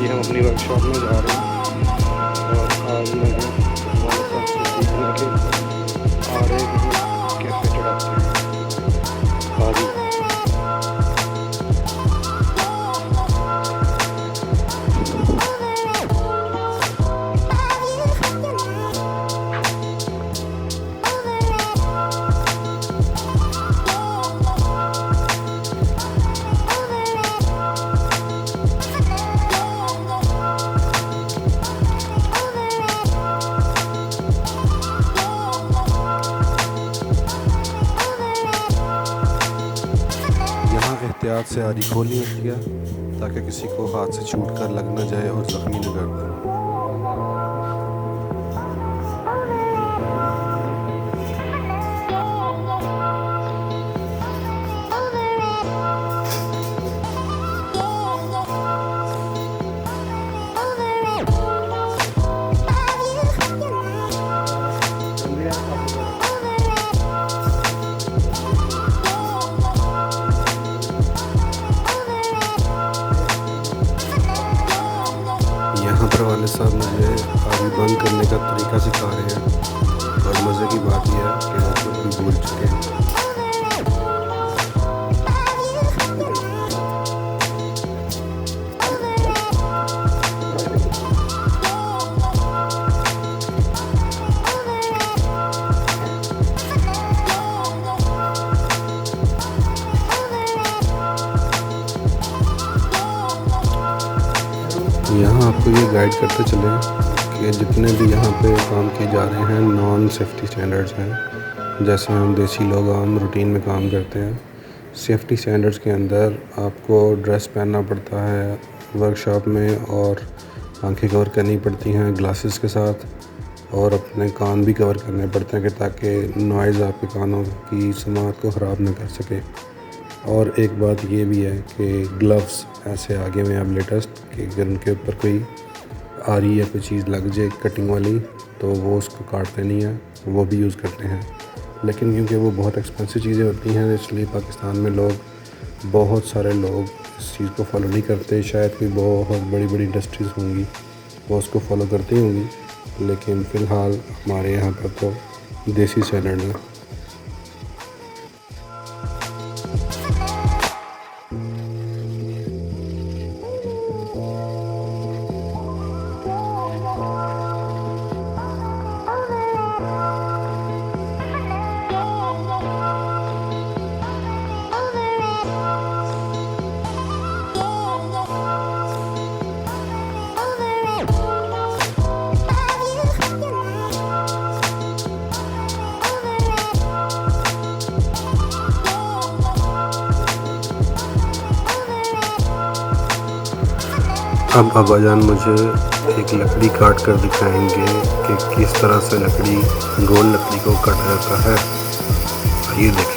जी हम अपनी वर्कशॉप में जा रहे हैं और आज मैंने हमारे साथ से सीखने के आ रहे हैं कैसे चढ़ाते हैं आरी। एहतियात से आरी खोलनी होती है ताकि किसी को हाथ से छूट कर लग न जाए और ज़ख्मी न कर दे। यहाँ पर वाले साहब मुझे आरी बंद करने का तरीका सिखा रहे हैं और मज़े की बात यह है कि वो खुद भी भूल चुके हैं। यहाँ आपको ये गाइड करते चले कि जितने भी यहाँ पे काम किए जा रहे हैं नॉन सेफ्टी स्टैंडर्ड्स हैं। जैसे हम देसी लोग आम रूटीन में काम करते हैं, सेफ्टी स्टैंडर्ड्स के अंदर आपको ड्रेस पहनना पड़ता है वर्कशॉप में और आंखें कवर करनी पड़ती हैं ग्लासेस के साथ और अपने कान भी कवर करने पड़ते हैं कि ताकि नॉइज़ आपके कानों की समात को ख़राब ना कर सके। और एक बात ये भी है कि ग्लव्स ऐसे आगे में अब लेटेस्ट कि अगर उनके ऊपर कोई आरी या कोई चीज़ लग जाए कटिंग वाली तो वो उसको काटते नहीं हैं, वो भी यूज़ करते हैं। लेकिन क्योंकि वो बहुत एक्सपेंसिव चीज़ें होती हैं इसलिए पाकिस्तान में बहुत सारे लोग इस चीज़ को फॉलो नहीं करते। शायद कोई बहुत बड़ी बड़ी इंडस्ट्रीज़ होंगी वो उसको फॉलो करती होंगी, लेकिन फ़िलहाल हमारे यहाँ पर तो देसी स्टैंडर्ड है। अब अब्बाजान मुझे एक लकड़ी काट कर दिखाएंगे कि किस तरह से गोल लकड़ी को काटा जाता है। ये देखें।